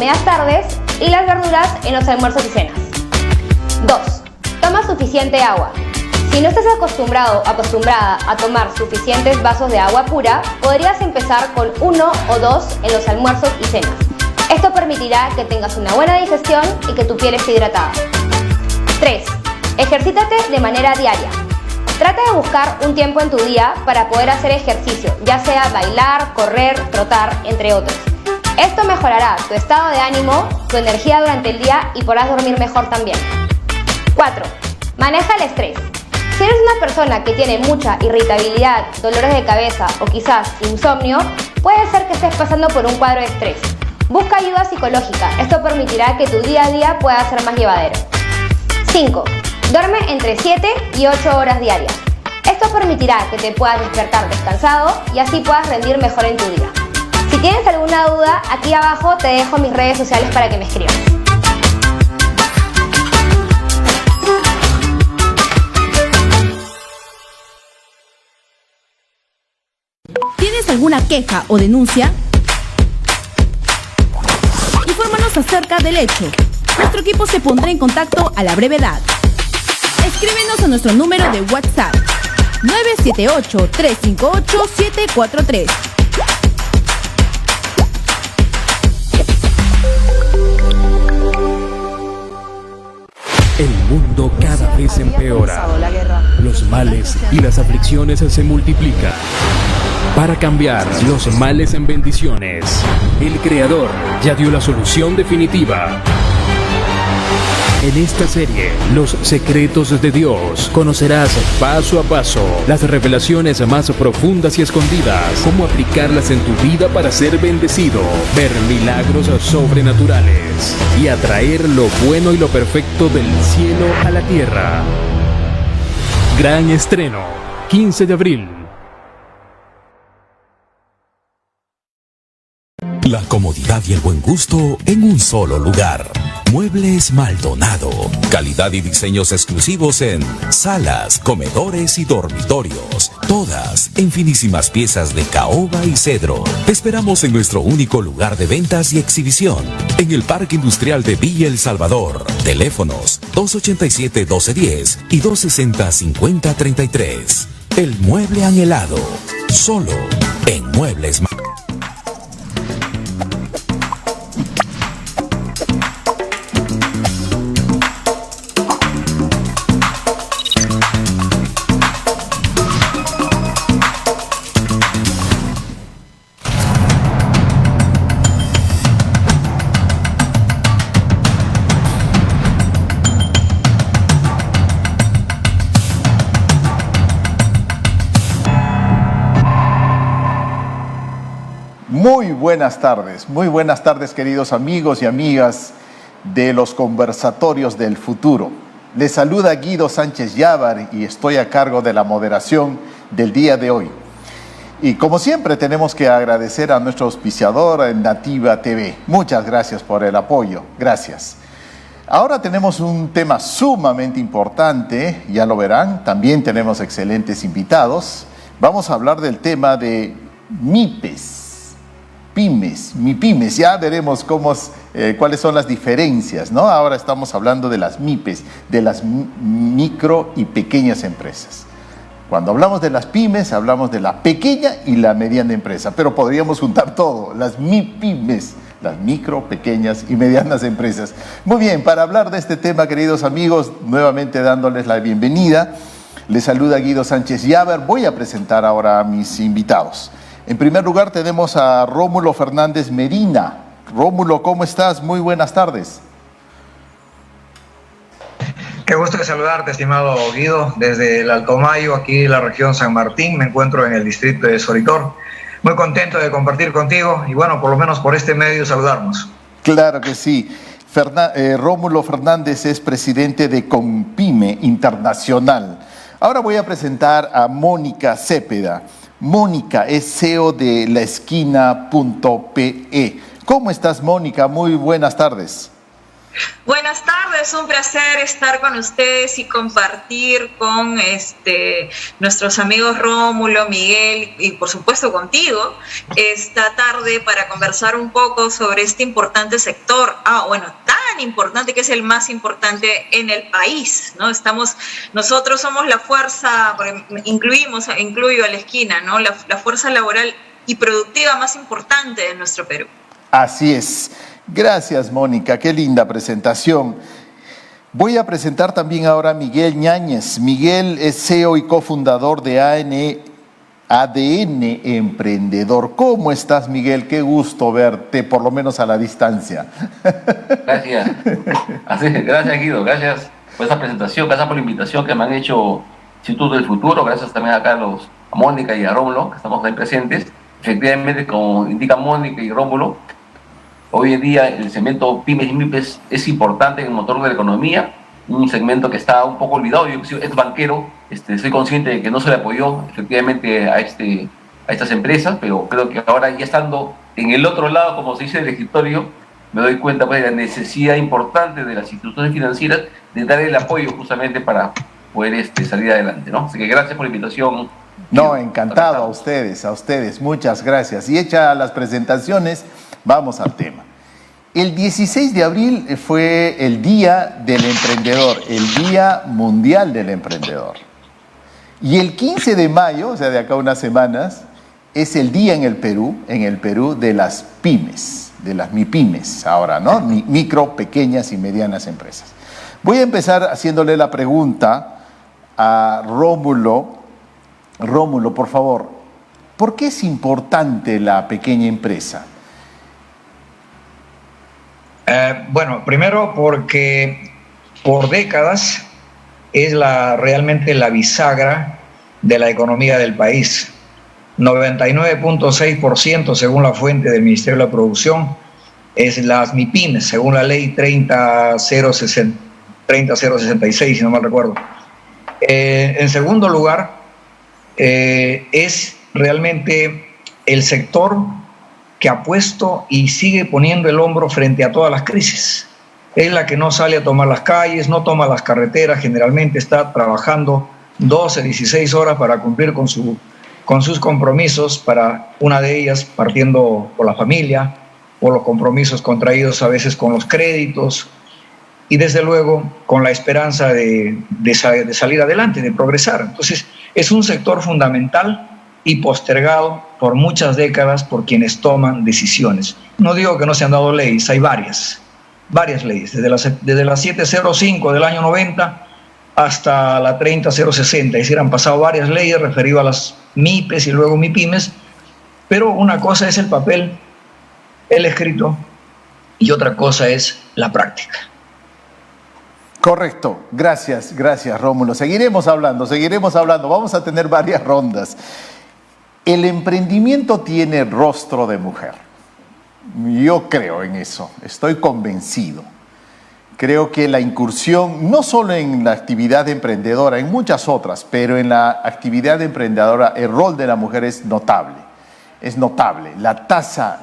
medias tardes y las verduras en los almuerzos y cenas. 2. Toma suficiente agua. Si no estás acostumbrada a tomar suficientes vasos de agua pura, podrías empezar con 1 o 2 en los almuerzos y cenas. Esto permitirá que tengas una buena digestión y que tu piel esté hidratada. 3. Ejercítate de manera diaria. Trata de buscar un tiempo en tu día para poder hacer ejercicio, ya sea bailar, correr, trotar, entre otros. Esto mejorará tu estado de ánimo, tu energía durante el día y podrás dormir mejor también. 4. Maneja el estrés. Si eres una persona que tiene mucha irritabilidad, dolores de cabeza o quizás insomnio, puede ser que estés pasando por un cuadro de estrés. Busca ayuda psicológica. Esto permitirá que tu día a día pueda ser más llevadero. 5. Duerme entre 7 y 8 horas diarias. Esto permitirá que te puedas despertar descansado y así puedas rendir mejor en tu día. Si tienes alguna duda, aquí abajo te dejo mis redes sociales para que me escribas. ¿Tienes alguna queja o denuncia? Infórmanos acerca del hecho. Nuestro equipo se pondrá en contacto a la brevedad. Escríbenos a nuestro número de WhatsApp 978-358-743. El mundo cada vez empeora. Los males y las aflicciones se multiplican. Para cambiar los males en bendiciones, el Creador ya dio la solución definitiva. En esta serie, Los Secretos de Dios, conocerás paso a paso las revelaciones más profundas y escondidas, cómo aplicarlas en tu vida para ser bendecido, ver milagros sobrenaturales y atraer lo bueno y lo perfecto del cielo a la tierra. Gran estreno, 15 de abril. La comodidad y el buen gusto en un solo lugar. Muebles Maldonado. Calidad y diseños exclusivos en salas, comedores y dormitorios. Todas en finísimas piezas de caoba y cedro. Te esperamos en nuestro único lugar de ventas y exhibición. En el Parque Industrial de Villa El Salvador. Teléfonos 287-1210 y 260-5033. El mueble anhelado. Solo en Muebles Maldonado. Muy buenas tardes queridos amigos y amigas de los conversatorios del futuro. Les saluda Guido Sánchez Yávar y estoy a cargo de la moderación del día de hoy. Y como siempre tenemos que agradecer a nuestro auspiciador Nativa TV. Muchas gracias por el apoyo, gracias. Ahora tenemos un tema sumamente importante, ya lo verán, también tenemos excelentes invitados. Vamos a hablar del tema de MIPES. MIPYMES, ya veremos cuáles son las diferencias, ¿no? Ahora estamos hablando de las MIPES, de las micro y pequeñas empresas. Cuando hablamos de las pymes, hablamos de la pequeña y la mediana empresa, pero podríamos juntar todo, las MIPYMES, las micro, pequeñas y medianas empresas. Muy bien, para hablar de este tema, queridos amigos, nuevamente dándoles la bienvenida, les saluda Guido Sánchez Yávar. Voy a presentar ahora a mis invitados. En primer lugar tenemos a Rómulo Fernández Medina. Rómulo, ¿cómo estás? Muy buenas tardes. Qué gusto de saludarte, estimado Guido, desde el Altomayo, aquí en la región San Martín. Me encuentro en el distrito de Soritor. Muy contento de compartir contigo y bueno, por lo menos por este medio saludarnos. Claro que sí. Rómulo Fernández es presidente de Compyme Internacional. Ahora voy a presentar a Mónica Cepeda. Mónica es CEO de laesquina.pe. ¿Cómo estás, Mónica? Muy buenas tardes. Buenas tardes, un placer estar con ustedes y compartir con nuestros amigos Rómulo, Miguel y por supuesto contigo esta tarde para conversar un poco sobre este importante sector, tan importante que es el más importante en el país, ¿no? Nosotros somos la fuerza, incluyo a la esquina, ¿no? La fuerza laboral y productiva más importante de nuestro Perú. Así es. Gracias, Mónica. Qué linda presentación. Voy a presentar también ahora a Miguel Ñáñez. Miguel es CEO y cofundador de ADN Emprendedor. ¿Cómo estás, Miguel? Qué gusto verte, por lo menos a la distancia. Gracias. Gracias, Guido. Gracias por esa presentación, gracias por la invitación que me han hecho Instituto del Futuro. Gracias también a Carlos, a Mónica y a Rómulo, que estamos ahí presentes. Efectivamente, como indica Mónica y Rómulo, hoy en día el segmento pymes y MIPES es importante en el motor de la economía, un segmento que está un poco olvidado. Yo soy ex banquero, soy consciente de que no se le apoyó efectivamente a estas empresas, pero creo que ahora ya estando en el otro lado, como se dice, del escritorio, me doy cuenta pues, de la necesidad importante de las instituciones financieras de dar el apoyo justamente para poder salir adelante, ¿no? Así que gracias por la invitación. No, encantado a ustedes, muchas gracias. Y hechas las presentaciones, vamos al tema. El 16 de abril fue el Día del Emprendedor, el Día Mundial del Emprendedor. Y el 15 de mayo, o sea, de acá a unas semanas, es el día en el Perú de las pymes, de las MIPYMES ahora, ¿no? Micro, pequeñas y medianas empresas. Voy a empezar haciéndole la pregunta a Rómulo. Rómulo, por favor, ¿por qué es importante la pequeña empresa? Bueno, primero porque por décadas es realmente la bisagra de la economía del país. 99.6% según la fuente del Ministerio de la Producción es las MIPYMES, según la ley 30066, si no mal recuerdo. En segundo lugar, es realmente el sector que ha puesto y sigue poniendo el hombro frente a todas las crisis. Es la que no sale a tomar las calles, no toma las carreteras, generalmente está trabajando 12, 16 horas para cumplir con sus compromisos, para una de ellas partiendo por la familia, por los compromisos contraídos a veces con los créditos, y desde luego con la esperanza de salir adelante, de progresar. Entonces, es un sector fundamental y postergado por muchas décadas por quienes toman decisiones. No digo que no se han dado leyes, hay varias leyes, desde la 705 del año 90 hasta la 30060, es decir, han pasado varias leyes referidas a las MIPES y luego MIPYMES, pero una cosa es el papel, el escrito, y otra cosa es la práctica. Correcto, gracias Rómulo. Seguiremos hablando, vamos a tener varias rondas. El emprendimiento tiene rostro de mujer. Yo creo en eso, estoy convencido. Creo que la incursión, no solo en la actividad emprendedora, en muchas otras, pero en la actividad emprendedora, el rol de la mujer es notable. Es notable. La tasa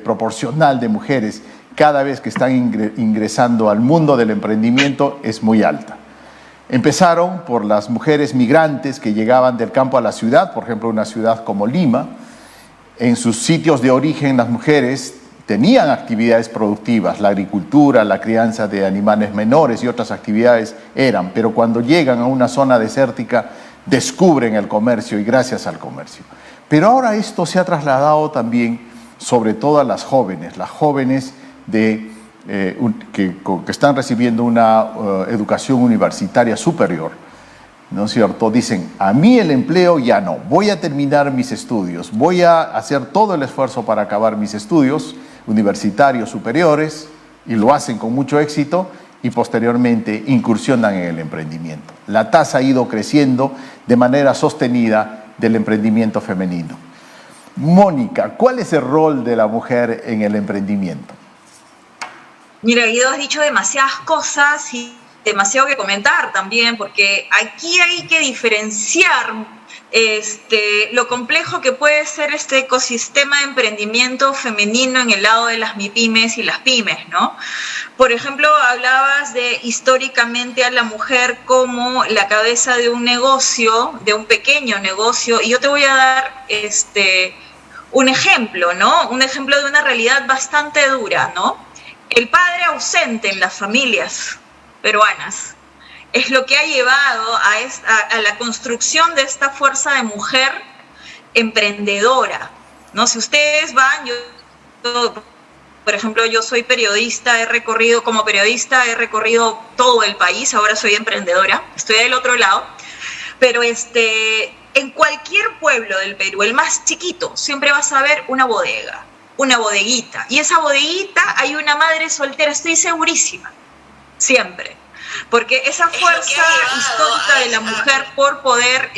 proporcional de mujeres cada vez que están ingresando al mundo del emprendimiento es muy alta. Empezaron por las mujeres migrantes que llegaban del campo a la ciudad, por ejemplo, una ciudad como Lima. En sus sitios de origen las mujeres tenían actividades productivas, la agricultura, la crianza de animales menores y otras actividades pero cuando llegan a una zona desértica descubren el comercio y gracias al comercio. Pero ahora esto se ha trasladado también sobre todo a las jóvenes que están recibiendo una educación universitaria superior, ¿no es cierto? Dicen, a mí el empleo ya no, voy a terminar mis estudios, voy a hacer todo el esfuerzo para acabar mis estudios universitarios superiores, y lo hacen con mucho éxito, y posteriormente incursionan en el emprendimiento. La tasa ha ido creciendo de manera sostenida del emprendimiento femenino. Mónica, ¿cuál es el rol de la mujer en el emprendimiento? Mira, Guido, has dicho demasiadas cosas y demasiado que comentar también, porque aquí hay que diferenciar lo complejo que puede ser este ecosistema de emprendimiento femenino en el lado de las MIPYMES y las pymes, ¿no? Por ejemplo, hablabas de históricamente a la mujer como la cabeza de un negocio, de un pequeño negocio, y yo te voy a dar un ejemplo, ¿no? Un ejemplo de una realidad bastante dura, ¿no? El padre ausente en las familias peruanas es lo que ha llevado a la construcción de esta fuerza de mujer emprendedora, ¿no? Si ustedes van, por ejemplo, yo soy periodista, he recorrido todo el país, ahora soy emprendedora, estoy del otro lado, pero en cualquier pueblo del Perú, el más chiquito, siempre vas a ver una bodega, una bodeguita, y esa bodeguita hay una madre soltera, estoy segurísima, siempre. Porque esa fuerza histórica de la mujer por poder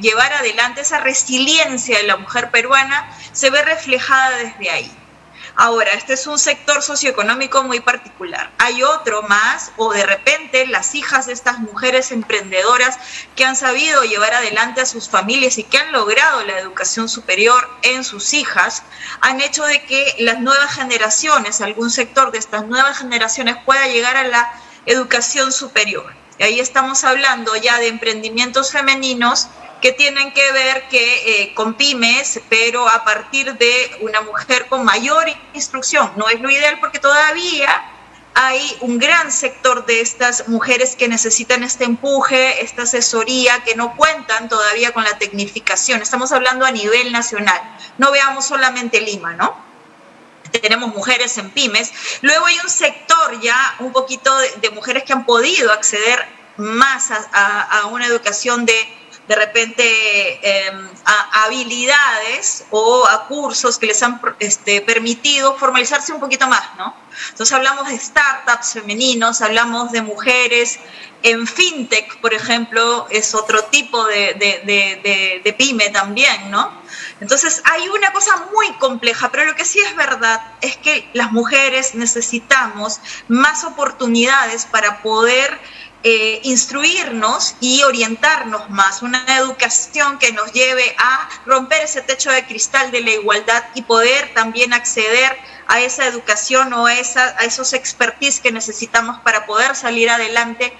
llevar adelante esa resiliencia de la mujer peruana se ve reflejada desde ahí. Ahora, este es un sector socioeconómico muy particular. Hay otro más, o de repente las hijas de estas mujeres emprendedoras que han sabido llevar adelante a sus familias y que han logrado la educación superior en sus hijas, han hecho de que las nuevas generaciones, algún sector de estas nuevas generaciones pueda llegar a la educación superior. Y ahí estamos hablando ya de emprendimientos femeninos que tienen que ver con pymes, pero a partir de una mujer con mayor instrucción. No es lo ideal porque todavía hay un gran sector de estas mujeres que necesitan este empuje, esta asesoría, que no cuentan todavía con la tecnificación. Estamos hablando a nivel nacional. No veamos solamente Lima, ¿no? Tenemos mujeres en pymes. Luego hay un sector ya un poquito de mujeres que han podido acceder más a una educación de repente a habilidades o a cursos que les han permitido formalizarse un poquito más, ¿no? Entonces hablamos de startups femeninos, hablamos de mujeres en fintech, por ejemplo, es otro tipo de pyme también, ¿no? Entonces hay una cosa muy compleja, pero lo que sí es verdad es que las mujeres necesitamos más oportunidades para poder instruirnos y orientarnos más, una educación que nos lleve a romper ese techo de cristal de la igualdad y poder también acceder a esa educación o a esos expertise que necesitamos para poder salir adelante.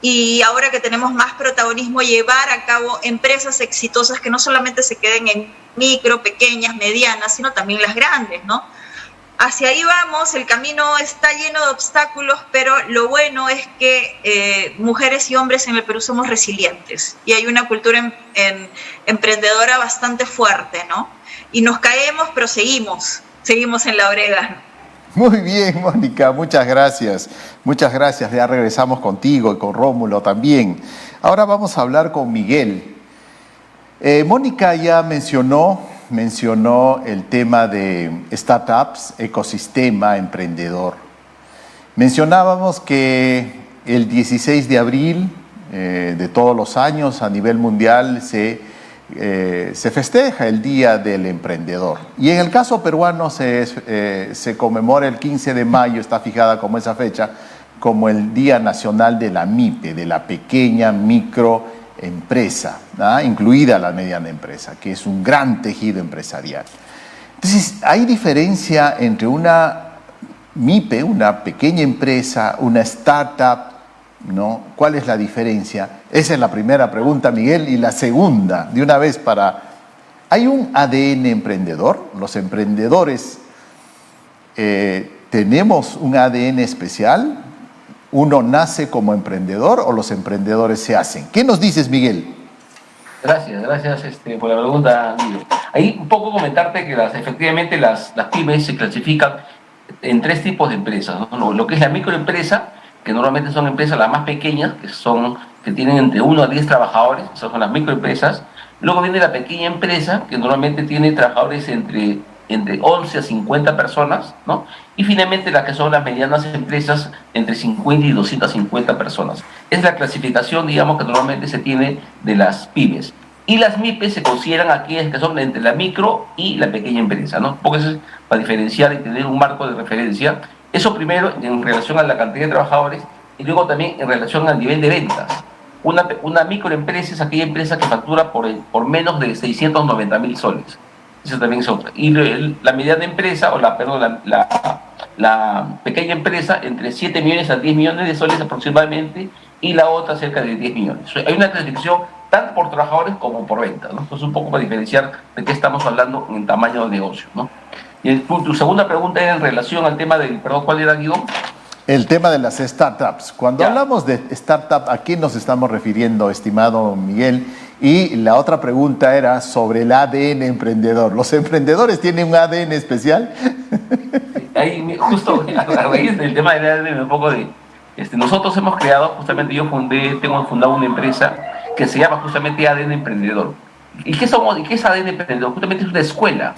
Y ahora que tenemos más protagonismo, llevar a cabo empresas exitosas que no solamente se queden en micro, pequeñas, medianas, sino también las grandes, ¿no? Hacia ahí vamos, el camino está lleno de obstáculos, pero lo bueno es que mujeres y hombres en el Perú somos resilientes y hay una cultura emprendedora bastante fuerte, ¿no? Y nos caemos, pero seguimos en la brega. Muy bien, Mónica, muchas gracias. Muchas gracias, ya regresamos contigo y con Rómulo también. Ahora vamos a hablar con Miguel. Mónica ya mencionó el tema de startups, ecosistema emprendedor. Mencionábamos que el 16 de abril de todos los años a nivel mundial se festeja el Día del Emprendedor. Y en el caso peruano se conmemora el 15 de mayo, está fijada como esa fecha, como el Día Nacional de la MIPE, de la pequeña microempresa, ¿no? Incluida la mediana empresa, que es un gran tejido empresarial. Entonces, ¿hay diferencia entre una MIPE, una pequeña empresa, una startup, ¿no? ¿Cuál es la diferencia? Esa es la primera pregunta, Miguel. Y la segunda, de una vez ¿hay un ADN emprendedor? ¿Los emprendedores tenemos un ADN especial? ¿Uno nace como emprendedor o los emprendedores se hacen? ¿Qué nos dices, Miguel? Gracias por la pregunta, Guido. Ahí un poco comentarte que efectivamente las pymes se clasifican en tres tipos de empresas, ¿no? Lo que es la microempresa, que normalmente son empresas las más pequeñas, que tienen entre 1 a 10 trabajadores, esas son las microempresas. Luego viene la pequeña empresa, que normalmente tiene trabajadores entre 11 a 50 personas, ¿no? Y finalmente las que son las medianas empresas, entre 50 y 250 personas. Es la clasificación, digamos, que normalmente se tiene de las pymes. Y las MIPES se consideran aquellas que son entre la micro y la pequeña empresa, ¿no? Porque eso es para diferenciar y tener un marco de referencia. Eso primero en relación a la cantidad de trabajadores y luego también en relación al nivel de ventas. Una microempresa es aquella empresa que factura por menos de 690.000 soles. Eso también es otra. Y la mediana empresa, la pequeña empresa, entre 7 millones a 10 millones de soles aproximadamente, y la otra cerca de 10 millones. Hay una clasificación tanto por trabajadores como por ventas, ¿no? Entonces, un poco para diferenciar de qué estamos hablando en tamaño de negocio, ¿no? Y tu segunda pregunta era en relación al tema del, perdón, ¿cuál era, Guido? El tema de las startups. Cuando hablamos de startup, ¿a qué nos estamos refiriendo, estimado Miguel? Y la otra pregunta era sobre el ADN emprendedor. ¿Los emprendedores tienen un ADN especial? Ahí, justo a raíz del tema del ADN, un poco de... nosotros hemos creado, justamente tengo fundado una empresa que se llama justamente ADN Emprendedor. ¿Y qué es ADN Emprendedor? Justamente es una escuela.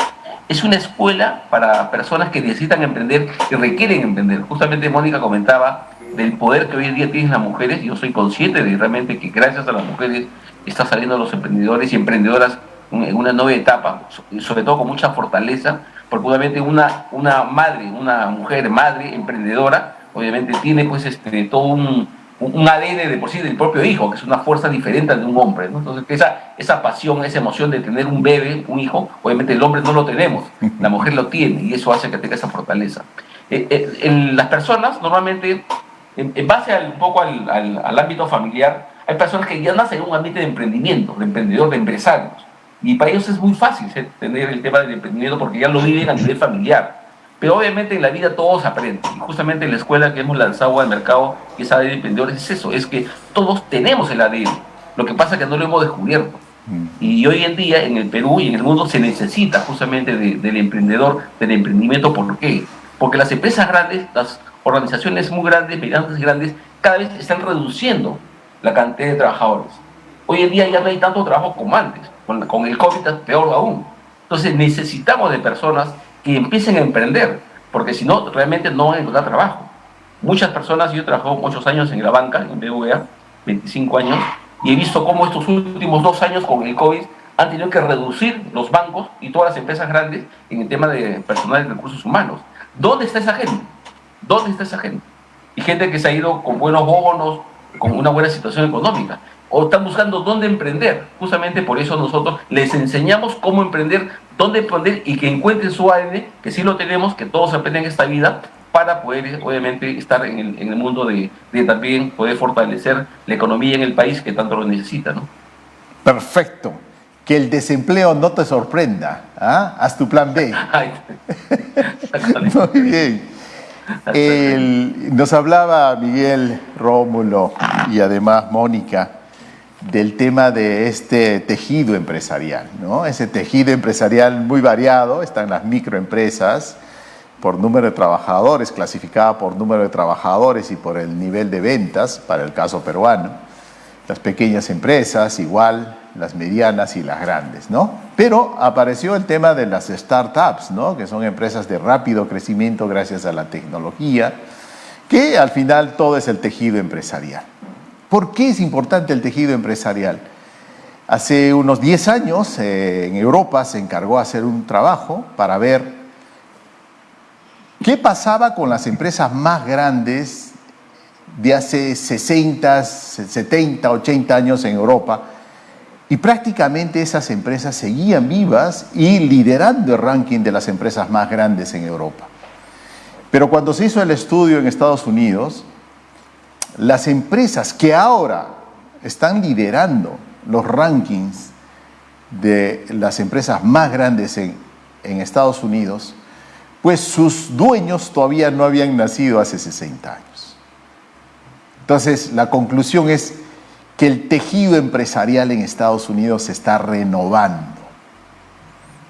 Es una escuela para personas que necesitan emprender y requieren emprender. Justamente Mónica comentaba del poder que hoy en día tienen las mujeres. Yo soy consciente de realmente que gracias a las mujeres están saliendo los emprendedores y emprendedoras en una nueva etapa, sobre todo con mucha fortaleza, porque obviamente una mujer madre emprendedora, obviamente tiene pues todo un ADN de por sí del propio hijo, que es una fuerza diferente de un hombre, ¿no? Entonces esa pasión, esa emoción de tener un bebé, un hijo, obviamente el hombre no lo tenemos, la mujer lo tiene y eso hace que tenga esa fortaleza. Las personas normalmente, en base un poco al ámbito familiar, hay personas que ya nacen en un ambiente de emprendimiento, de emprendedor, de empresarios, y para ellos es muy fácil tener el tema del emprendimiento porque ya lo viven a nivel familiar. Pero obviamente en la vida todos aprenden. Y justamente en la escuela que hemos lanzado al mercado, que es ADN Emprendedores, es eso, es que todos tenemos el ADN. Lo que pasa es que no lo hemos descubierto. Y hoy en día en el Perú y en el mundo se necesita justamente del emprendedor, del emprendimiento. ¿Por qué? Porque las empresas grandes, las organizaciones muy grandes, medianas y grandes, cada vez están reduciendo la cantidad de trabajadores. Hoy en día ya no hay tanto trabajo como antes. Con el COVID es peor aún. Entonces necesitamos de personas que empiecen a emprender, porque si no, realmente no van a encontrar trabajo. Muchas personas, yo he trabajado muchos años en la banca, en BBVA, 25 años, y he visto cómo estos últimos 2 años con el COVID han tenido que reducir los bancos y todas las empresas grandes en el tema de personal y recursos humanos. ¿Dónde está esa gente? ¿Dónde está esa gente? Y gente que se ha ido con buenos bonos, con una buena situación económica, o están buscando dónde emprender. Justamente por eso nosotros les enseñamos cómo emprender, dónde emprender y que encuentren su ADN, que sí lo tenemos, que todos aprenden esta vida, para poder obviamente estar en el mundo de también poder fortalecer la economía en el país que tanto lo necesita, ¿no? Perfecto. Que el desempleo no te sorprenda. ¿Ah? Haz tu plan B. Muy bien. Nos hablaba Miguel, Rómulo y además Mónica del tema de este tejido empresarial, ¿no? Ese tejido empresarial muy variado, están las microempresas por número de trabajadores, clasificada por número de trabajadores y por el nivel de ventas, para el caso peruano, las pequeñas empresas igual, las medianas y las grandes, ¿no? Pero apareció el tema de las startups, ¿no? Que son empresas de rápido crecimiento gracias a la tecnología, que al final todo es el tejido empresarial. ¿Por qué es importante el tejido empresarial? Hace unos 10 años en Europa se encargó de hacer un trabajo para ver qué pasaba con las empresas más grandes de hace 60, 70, 80 años en Europa. Y prácticamente esas empresas seguían vivas y liderando el ranking de las empresas más grandes en Europa. Pero cuando se hizo el estudio en Estados Unidos, las empresas que ahora están liderando los rankings de las empresas más grandes en Estados Unidos, pues sus dueños todavía no habían nacido hace 60 años. Entonces, la conclusión es que el tejido empresarial en Estados Unidos se está renovando.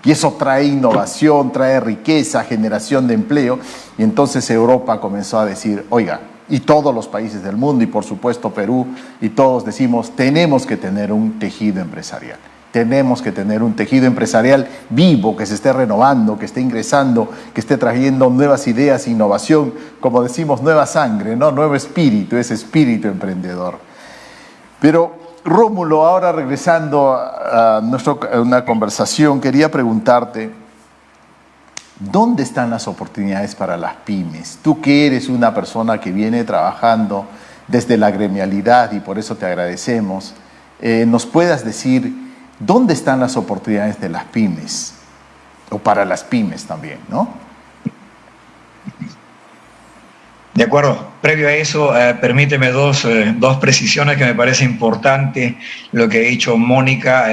Y eso trae innovación, trae riqueza, generación de empleo. Y entonces Europa comenzó a decir, oiga, y todos los países del mundo, y por supuesto Perú, y todos decimos, tenemos que tener un tejido empresarial. Tenemos que tener un tejido empresarial vivo, que se esté renovando, que esté ingresando, que esté trayendo nuevas ideas, innovación, como decimos, nueva sangre, ¿no? Nuevo espíritu, ese espíritu emprendedor. Pero, Rómulo, ahora regresando a una conversación, quería preguntarte, ¿dónde están las oportunidades para las pymes? Tú que eres una persona que viene trabajando desde la gremialidad, y por eso te agradecemos, nos puedas decir dónde están las oportunidades de las pymes, o para las pymes también, ¿no? De acuerdo. Previo a eso, permíteme dos precisiones que me parece importante lo que ha dicho Mónica.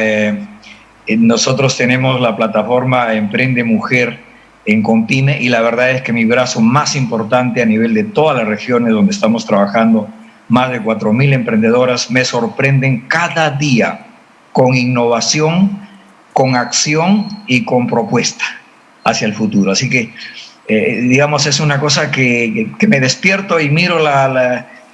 Nosotros tenemos la plataforma Emprende Mujer en Compyme, y la verdad es que mi brazo más importante a nivel de todas las regiones donde estamos trabajando, más de 4.000 emprendedoras, me sorprenden cada día con innovación, con acción y con propuesta hacia el futuro. Así que digamos, es una cosa que me despierto y miro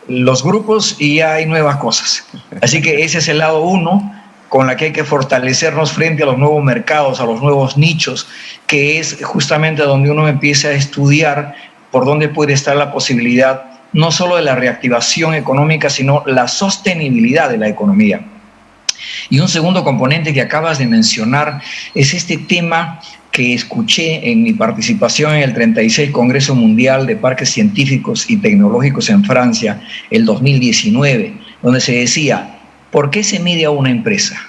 los grupos y ya hay nuevas cosas. Así que ese es el lado uno con la que hay que fortalecernos frente a los nuevos mercados, a los nuevos nichos, que es justamente donde uno empieza a estudiar por dónde puede estar la posibilidad no solo de la reactivación económica, sino la sostenibilidad de la economía. Y un segundo componente que acabas de mencionar es este tema que escuché en mi participación en el 36 Congreso Mundial de Parques Científicos y Tecnológicos en Francia, el 2019, donde se decía, ¿por qué se mide a una empresa?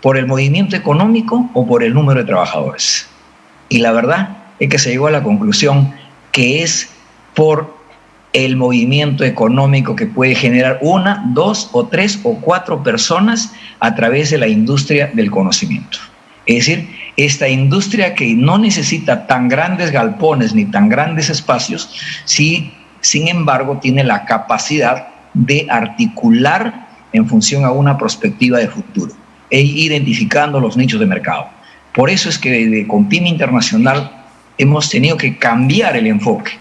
¿Por el movimiento económico o por el número de trabajadores? Y la verdad es que se llegó a la conclusión que es por el movimiento económico que puede generar 1, 2 o 3 o 4 personas a través de la industria del conocimiento. Es decir, esta industria que no necesita tan grandes galpones ni tan grandes espacios, sí, sin embargo, tiene la capacidad de articular en función a una perspectiva de futuro e identificando los nichos de mercado. Por eso es que desde Compyme Internacional hemos tenido que cambiar el enfoque.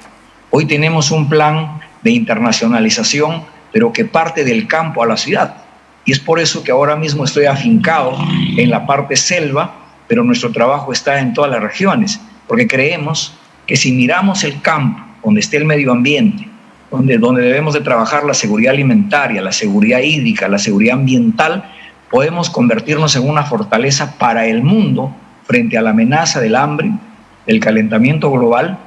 Hoy tenemos un plan de internacionalización, pero que parte del campo a la ciudad. Y es por eso que ahora mismo estoy afincado en la parte selva, pero nuestro trabajo está en todas las regiones, porque creemos que si miramos el campo, donde esté el medio ambiente, donde debemos de trabajar la seguridad alimentaria, la seguridad hídrica, la seguridad ambiental, podemos convertirnos en una fortaleza para el mundo frente a la amenaza del hambre, del calentamiento global.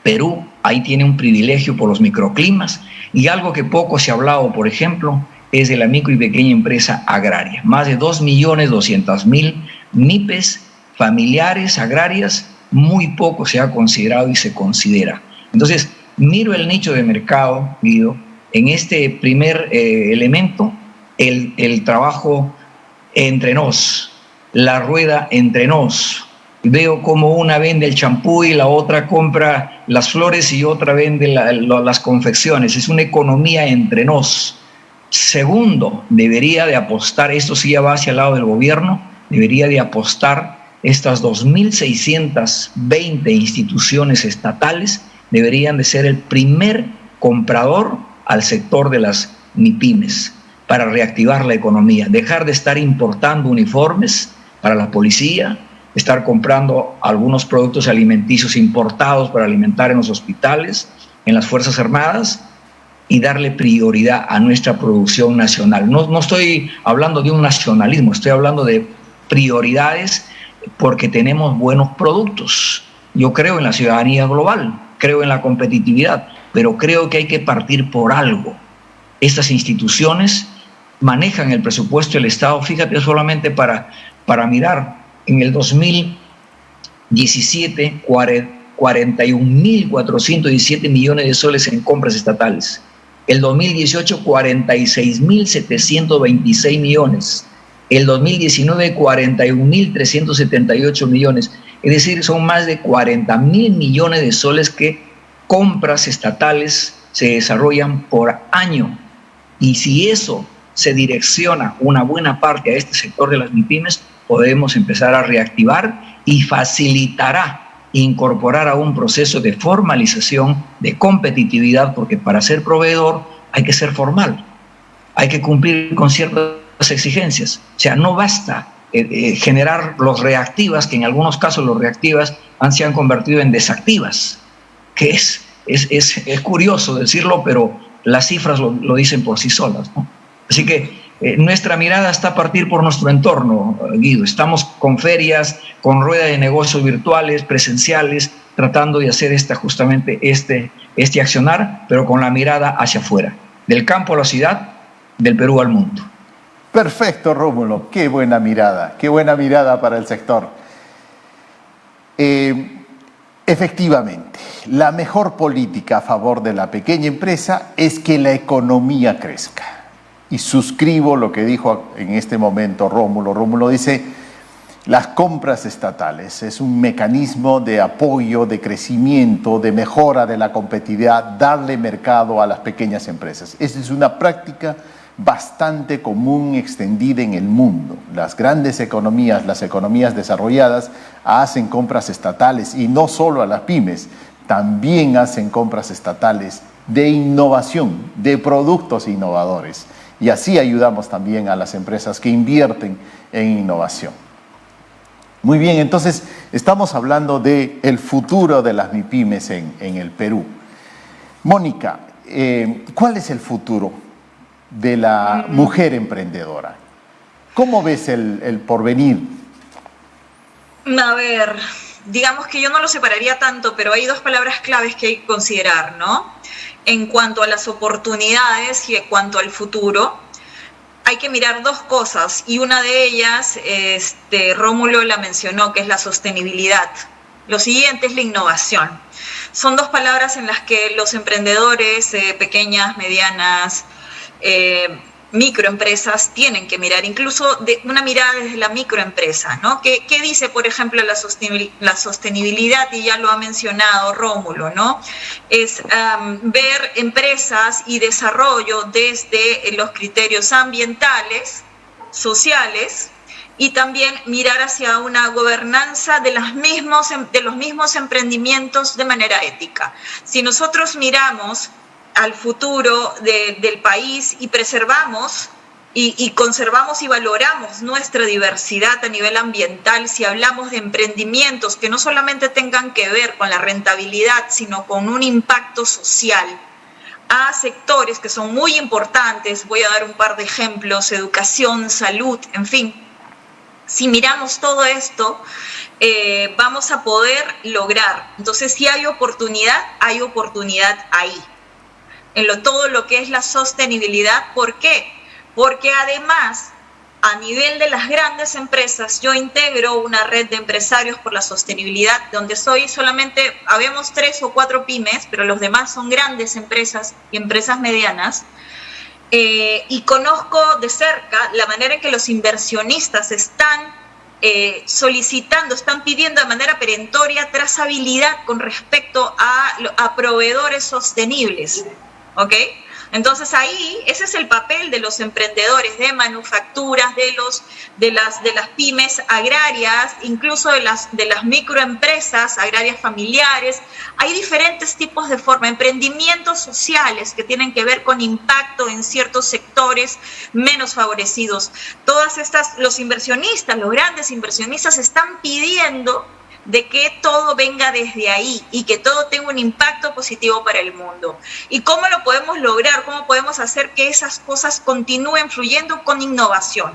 Perú ahí tiene un privilegio por los microclimas, y algo que poco se ha hablado, por ejemplo, es de la micro y pequeña empresa agraria. Más de 2.200.000 MIPES familiares agrarias, muy poco se ha considerado y se considera. Entonces, miro el nicho de mercado, Guido, en este primer elemento, el trabajo entre nos, la rueda entre nos. Veo como una vende el champú y la otra compra las flores y otra vende las confecciones. Es una economía entre nos. Segundo, debería de apostar, esto sí ya va hacia el lado del gobierno, debería de apostar estas 2.620 instituciones estatales, deberían de ser el primer comprador al sector de las MIPYMES para reactivar la economía, dejar de estar importando uniformes para la policía, estar comprando algunos productos alimenticios importados para alimentar en los hospitales, en las Fuerzas Armadas, y darle prioridad a nuestra producción nacional. No estoy hablando de un nacionalismo, estoy hablando de prioridades porque tenemos buenos productos. Yo creo en la ciudadanía global, creo en la competitividad, pero creo que hay que partir por algo. Estas instituciones manejan el presupuesto del Estado, fíjate, solamente para mirar, en el 2017, 41.417 millones de soles en compras estatales. El 2018, 46.726 millones. El 2019, 41.378 millones. Es decir, son más de 40.000 millones de soles que compras estatales se desarrollan por año. Y si eso se direcciona una buena parte a este sector de las MIPYMES, podemos empezar a reactivar y facilitará incorporar a un proceso de formalización, de competitividad, porque para ser proveedor hay que ser formal, hay que cumplir con ciertas exigencias. O sea, no basta generar los reactivas, que en algunos casos los reactivas se han convertido en desactivas, que es curioso decirlo, pero las cifras lo dicen por sí solas, ¿no? Así que nuestra mirada está a partir por nuestro entorno, Guido. Estamos con ferias, con ruedas de negocios virtuales, presenciales, tratando de hacer justamente este accionar, pero con la mirada hacia afuera. del campo a la ciudad, del Perú al mundo. Perfecto, Rómulo. Qué buena mirada para el sector. Efectivamente, la mejor política a favor de la pequeña empresa es que la economía crezca. Y suscribo lo que dijo en este momento Rómulo. Rómulo dice, las compras estatales es un mecanismo de apoyo, de crecimiento, de mejora de la competitividad, darle mercado a las pequeñas empresas. Esa es una práctica bastante común, extendida en el mundo. Las grandes economías, las economías desarrolladas, hacen compras estatales y no solo a las pymes, también hacen compras estatales de innovación, de productos innovadores. Y así ayudamos también a las empresas que invierten en innovación. Muy bien, entonces estamos hablando del futuro de las MIPYMES en el Perú. Mónica, ¿cuál es el futuro de la mujer emprendedora? ¿Cómo ves el porvenir? A ver, digamos que yo no lo separaría tanto, pero hay dos palabras claves que hay que considerar, ¿no? En cuanto a las oportunidades y en cuanto al futuro, hay que mirar dos cosas, y una de ellas, Rómulo la mencionó, que es la sostenibilidad. Lo siguiente es la innovación. Son dos palabras en las que los emprendedores, pequeñas, medianas, microempresas tienen que mirar, incluso de una mirada desde la microempresa, ¿no? ¿Qué dice, por ejemplo, la sostenibilidad? Y ya lo ha mencionado Rómulo, ¿no? Es ver empresas y desarrollo desde los criterios ambientales, sociales, y también mirar hacia una gobernanza de los mismos emprendimientos de manera ética. Si nosotros miramos al futuro del país y preservamos y conservamos y valoramos nuestra diversidad a nivel ambiental, si hablamos de emprendimientos que no solamente tengan que ver con la rentabilidad, sino con un impacto social a sectores que son muy importantes, voy a dar un par de ejemplos: educación, salud, en fin. Si miramos todo esto, vamos a poder lograr. Entonces, si hay oportunidad ahí. En todo lo que es la sostenibilidad. ¿Por qué? Porque además, a nivel de las grandes empresas, yo integro una red de empresarios por la sostenibilidad, donde habemos 3 o 4 pymes, pero los demás son grandes empresas y empresas medianas, y conozco de cerca la manera en que los inversionistas están solicitando, están pidiendo de manera perentoria trazabilidad con respecto a proveedores sostenibles. ¿Ok? Entonces ahí, ese es el papel de los emprendedores de manufacturas, de las pymes agrarias, incluso de las microempresas agrarias familiares. Hay diferentes tipos de emprendimientos sociales que tienen que ver con impacto en ciertos sectores menos favorecidos. Los inversionistas, los grandes inversionistas están pidiendo de que todo venga desde ahí y que todo tenga un impacto positivo para el mundo. ¿Y cómo lo podemos lograr? ¿Cómo podemos hacer que esas cosas continúen fluyendo? Con innovación,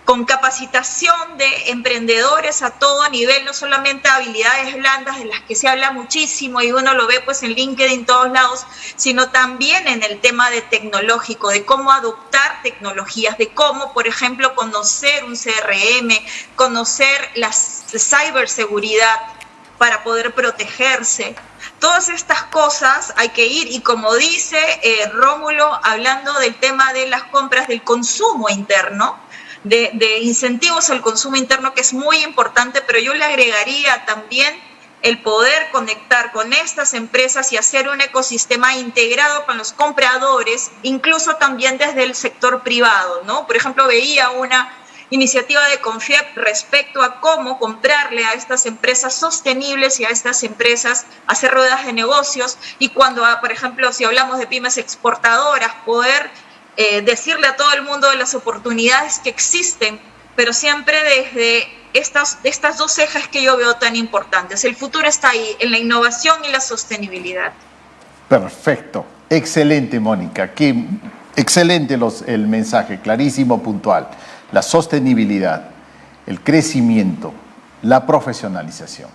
con capacitación de emprendedores a todo nivel, no solamente habilidades blandas de las que se habla muchísimo y uno lo ve pues en LinkedIn en todos lados, sino también en el tema de tecnológico, de cómo adoptar tecnologías, de cómo, por ejemplo, conocer un CRM, conocer la ciberseguridad para poder protegerse. Todas estas cosas hay que ir, y como dice Rómulo, hablando del tema de las compras, del consumo interno, de incentivos al consumo interno, que es muy importante, pero yo le agregaría también el poder conectar con estas empresas y hacer un ecosistema integrado con los compradores, incluso también desde el sector privado, ¿no? Por ejemplo, veía una iniciativa de Confiep respecto a cómo comprarle a estas empresas sostenibles y a estas empresas hacer ruedas de negocios, y cuando, por ejemplo, si hablamos de pymes exportadoras, poder decirle a todo el mundo de las oportunidades que existen, pero siempre desde estas dos ejes que yo veo tan importantes. El futuro está ahí, en la innovación y la sostenibilidad. Perfecto, excelente, Mónica, excelente el mensaje, clarísimo, puntual. La sostenibilidad, el crecimiento, la profesionalización,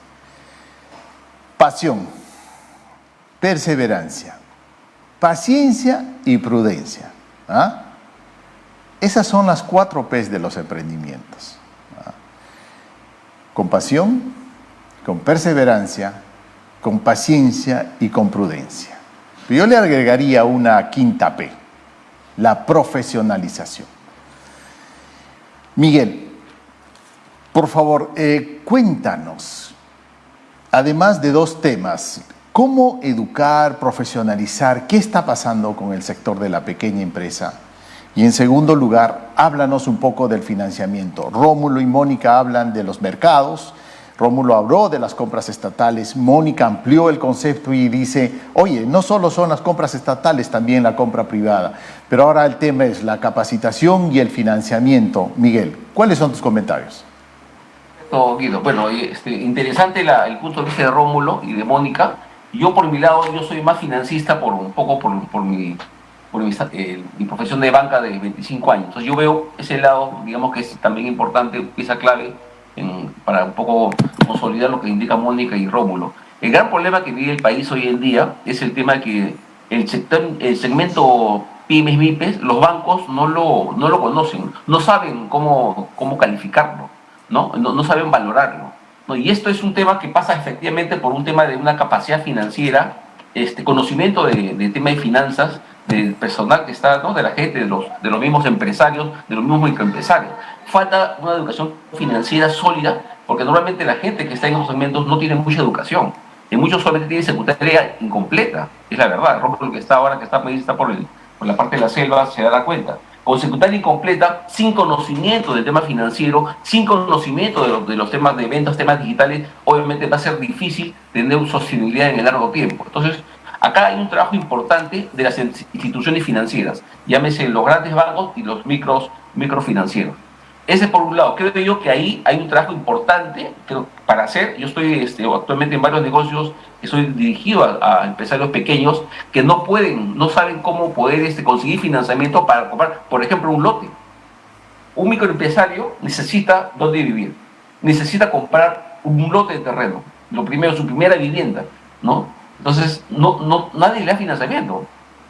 pasión, perseverancia, paciencia y prudencia. ¿Ah? Esas son las 4 P's de los emprendimientos. ¿Ah? Con pasión, con perseverancia, con paciencia y con prudencia. Pero yo le agregaría una 5ª P, la profesionalización. Miguel, por favor, cuéntanos, además de 2 temas, ¿cómo educar, profesionalizar? ¿Qué está pasando con el sector de la pequeña empresa? Y en segundo lugar, háblanos un poco del financiamiento. Rómulo y Mónica hablan de los mercados. Rómulo habló de las compras estatales. Mónica amplió el concepto y dice, oye, no solo son las compras estatales, también la compra privada. Pero ahora el tema es la capacitación y el financiamiento. Miguel, ¿cuáles son tus comentarios? Guido, bueno, interesante el punto de vista de Rómulo y de Mónica. Yo por mi lado, yo soy más financista por mi profesión de banca de 25 años. Entonces yo veo ese lado, digamos que es también importante, pieza clave para un poco consolidar lo que indica Mónica y Rómulo. El gran problema que vive el país hoy en día es el tema de que el segmento pymes, MIPES, los bancos no lo conocen, no saben cómo calificarlo, no saben valorarlo, ¿no? Y esto es un tema que pasa efectivamente por un tema de una capacidad financiera, conocimiento de tema de finanzas, del personal que está, ¿no? De la gente, de los mismos empresarios, de los mismos microempresarios. Falta una educación financiera sólida, porque normalmente la gente que está en esos segmentos no tiene mucha educación. Y muchos solamente tienen secundaria incompleta, es la verdad. Rómulo, que está ahora, que está por la parte de la selva, se dará cuenta. Con secundaria incompleta, sin conocimiento del tema financiero, sin conocimiento de los temas de ventas, temas digitales, obviamente va a ser difícil tener sostenibilidad en el largo tiempo. Entonces, acá hay un trabajo importante de las instituciones financieras, llámese los grandes bancos y los microfinancieros. Ese por un lado. Creo yo que ahí hay un trabajo importante para hacer. Yo estoy actualmente en varios negocios que soy dirigido a empresarios pequeños que no saben cómo poder conseguir financiamiento para comprar, por ejemplo, un lote. Un microempresario necesita dónde vivir, necesita comprar un lote de terreno, lo primero, su primera vivienda, ¿no? Entonces, nadie le da financiamiento,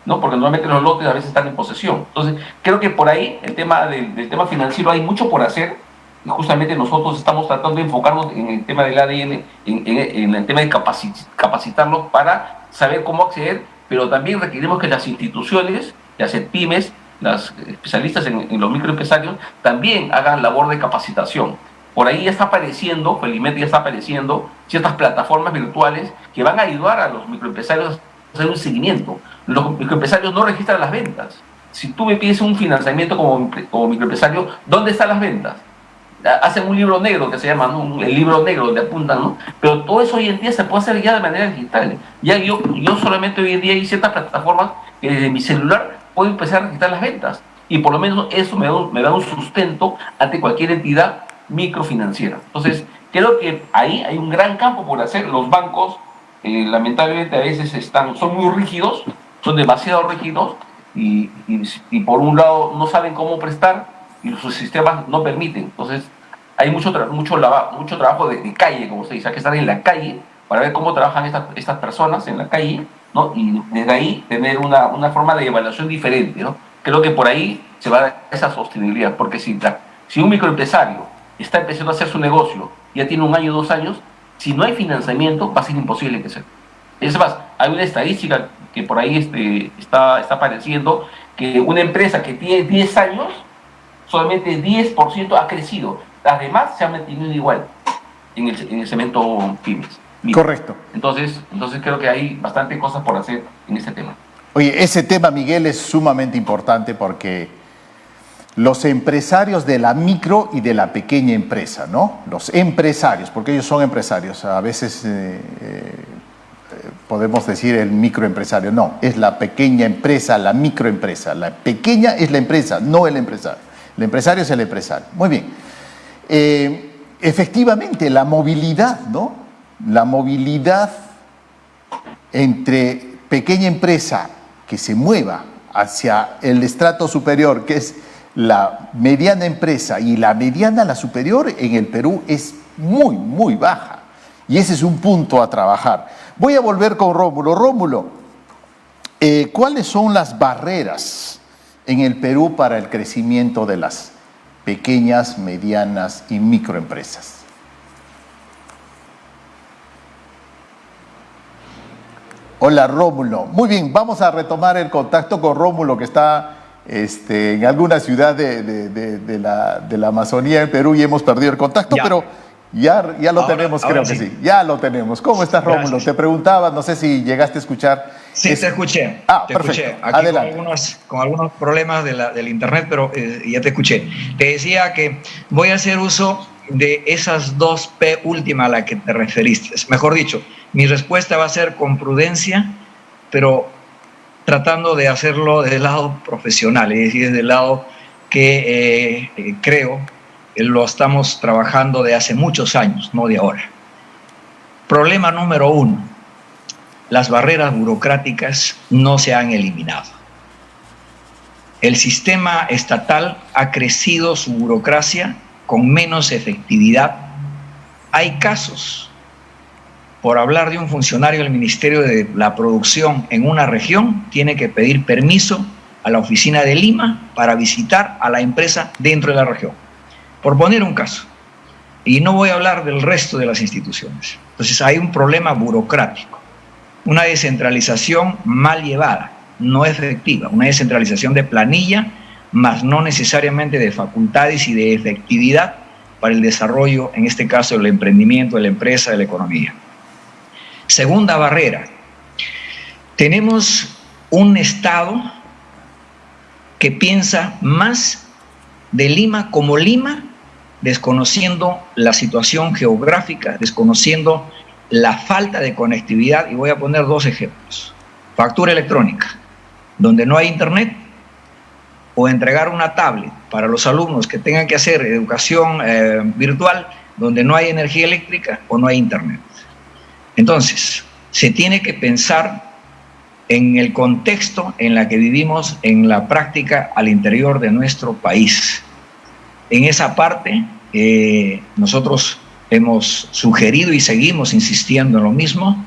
¿no? Porque normalmente los lotes a veces están en posesión. Entonces, creo que por ahí el tema del tema financiero hay mucho por hacer, y justamente nosotros estamos tratando de enfocarnos en el tema del ADN, en el tema de capacitarlos para saber cómo acceder, pero también requerimos que las instituciones, las pymes, las especialistas en los microempresarios, también hagan labor de capacitación. Por ahí ya está apareciendo, felizmente ya está apareciendo, ciertas plataformas virtuales que van a ayudar a los microempresarios a hacer un seguimiento. Los microempresarios no registran las ventas. Si tú me pides un financiamiento como microempresario, ¿dónde están las ventas? Hacen un libro negro que se llama, ¿no? El libro negro donde apuntan, ¿no? Pero todo eso hoy en día se puede hacer ya de manera digital. Ya yo solamente hoy en día hay ciertas plataformas que desde mi celular puedo empezar a registrar las ventas. Y por lo menos eso me da un sustento ante cualquier entidad microfinanciera. Entonces, creo que ahí hay un gran campo por hacer. Los bancos, lamentablemente, a veces son muy rígidos, son demasiado rígidos, y por un lado no saben cómo prestar, y sus sistemas no permiten. Entonces, hay mucho trabajo de calle, como se dice. Hay que estar en la calle para ver cómo trabajan estas personas en la calle, ¿no? Y desde ahí tener una forma de evaluación diferente, ¿no? Creo que por ahí se va a dar esa sostenibilidad, porque si un microempresario está empezando a hacer su negocio, ya tiene 1 año, 2 años, si no hay financiamiento va a ser imposible que sea. Es más, hay una estadística que por ahí está apareciendo, que una empresa que tiene 10 años, solamente 10% ha crecido. Las demás se han mantenido igual en el segmento pymes. Correcto. Entonces creo que hay bastante cosas por hacer en este tema. Oye, ese tema, Miguel, es sumamente importante porque los empresarios de la micro y de la pequeña empresa, ¿no? Los empresarios, porque ellos son empresarios. A veces podemos decir el microempresario. No, es la pequeña empresa, la microempresa. La pequeña es la empresa, no el empresario. El empresario es el empresario. Muy bien. Efectivamente, la movilidad, ¿no? La movilidad entre pequeña empresa que se mueva hacia el estrato superior, que es la mediana empresa, y la mediana, la superior, en el Perú es muy, muy baja. Y ese es un punto a trabajar. Voy a volver con Rómulo. Rómulo, ¿Cuáles son las barreras en el Perú para el crecimiento de las pequeñas, medianas y microempresas? Hola, Rómulo. Muy bien, vamos a retomar el contacto con Rómulo, que está en alguna ciudad de la Amazonía en Perú, y hemos perdido el contacto, pero ya lo tenemos, creo que sí. Ya lo tenemos. ¿Cómo estás, Rómulo? Gracias. Te preguntaba, no sé si llegaste a escuchar. Sí, te escuché. Te perfecto. escuché. Aquí Adelante. con algunos problemas del internet, pero ya te escuché. Te decía que voy a hacer uso de esas dos P últimas a las que te referiste. Mejor dicho, mi respuesta va a ser con prudencia, pero tratando de hacerlo desde el lado profesional, es decir, desde el lado que creo lo estamos trabajando de hace muchos años, no de ahora. Problema número 1. Las barreras burocráticas no se han eliminado. El sistema estatal ha crecido su burocracia con menos efectividad. Hay casos, por hablar de un funcionario del Ministerio de la Producción en una región, tiene que pedir permiso a la oficina de Lima para visitar a la empresa dentro de la región, por poner un caso. Y no voy a hablar del resto de las instituciones. Entonces hay un problema burocrático, una descentralización mal llevada, no efectiva, una descentralización de planilla, más no necesariamente de facultades y de efectividad para el desarrollo, en este caso, del emprendimiento, de la empresa, de la economía. Segunda barrera, tenemos un Estado que piensa más de Lima como Lima, desconociendo la situación geográfica, desconociendo la falta de conectividad, y voy a poner 2 ejemplos. Factura electrónica, donde no hay internet, o entregar una tablet para los alumnos que tengan que hacer educación virtual, donde no hay energía eléctrica o no hay internet. Entonces, se tiene que pensar en el contexto en el que vivimos en la práctica al interior de nuestro país. En esa parte, nosotros hemos sugerido y seguimos insistiendo en lo mismo,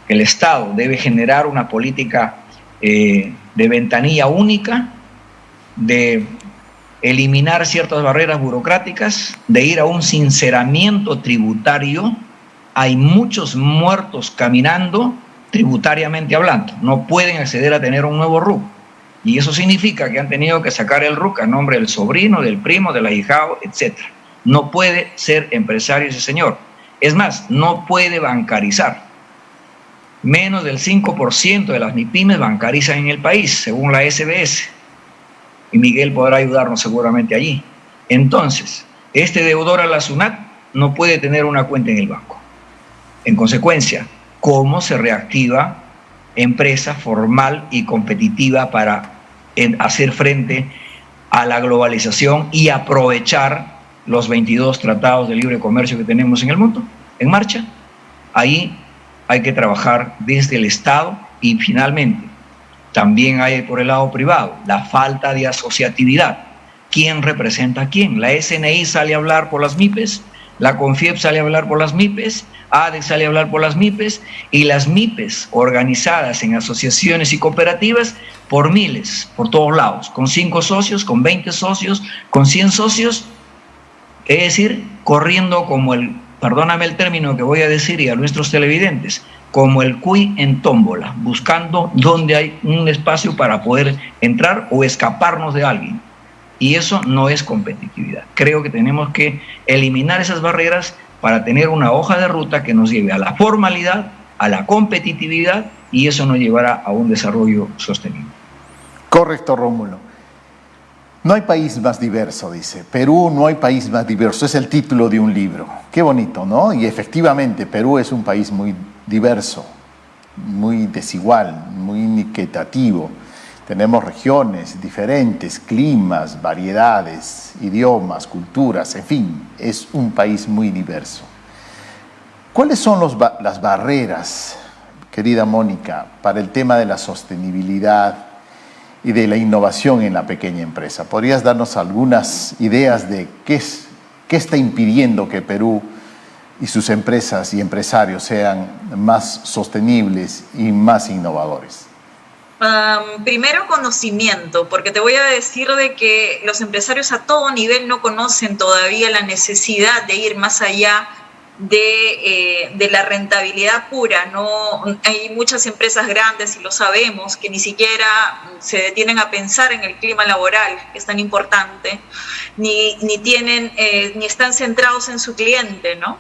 que el Estado debe generar una política de ventanilla única, de eliminar ciertas barreras burocráticas, de ir a un sinceramiento tributario. Hay muchos muertos caminando tributariamente hablando, no pueden acceder a tener un nuevo RUC, y eso significa que han tenido que sacar el RUC a nombre del sobrino, del primo, del ahijado, etc. No puede ser empresario ese señor. Es más, no puede bancarizar. Menos del 5% de las MIPYMES bancarizan en el país, según la SBS. Y Miguel podrá ayudarnos seguramente allí. Entonces, este deudor a la SUNAT no puede tener una cuenta en el banco. En consecuencia, ¿cómo se reactiva empresa formal y competitiva para hacer frente a la globalización y aprovechar los 22 tratados de libre comercio que tenemos en el mundo en marcha? Ahí hay que trabajar desde el Estado, y finalmente también hay por el lado privado la falta de asociatividad. ¿Quién representa a quién? La SNI sale a hablar por las MIPES, la CONFIEP sale a hablar por las MIPES, ADES sale a hablar por las MIPES, y las MIPES organizadas en asociaciones y cooperativas por miles, por todos lados, con 5 socios, con 20 socios, con 100 socios, es decir, corriendo como el, perdóname el término que voy a decir y a nuestros televidentes, como el cuy en tómbola, buscando dónde hay un espacio para poder entrar o escaparnos de alguien. Y eso no es competitividad. Creo que tenemos que eliminar esas barreras para tener una hoja de ruta que nos lleve a la formalidad, a la competitividad, y eso nos llevará a un desarrollo sostenible. Correcto, Rómulo. No hay país más diverso, dice. Perú, no hay país más diverso. Es el título de un libro. Qué bonito, ¿no? Y efectivamente, Perú es un país muy diverso, muy desigual, muy inequitativo. Tenemos regiones diferentes, climas, variedades, idiomas, culturas, en fin, es un país muy diverso. ¿Cuáles son las barreras, querida Mónica, para el tema de la sostenibilidad y de la innovación en la pequeña empresa? ¿Podrías darnos algunas ideas de qué está impidiendo que Perú y sus empresas y empresarios sean más sostenibles y más innovadores? Primero conocimiento, porque te voy a decir de que los empresarios a todo nivel no conocen todavía la necesidad de ir más allá de la rentabilidad pura. No hay muchas empresas grandes, y lo sabemos, que ni siquiera se detienen a pensar en el clima laboral, que es tan importante, ni están centrados en su cliente, ¿no?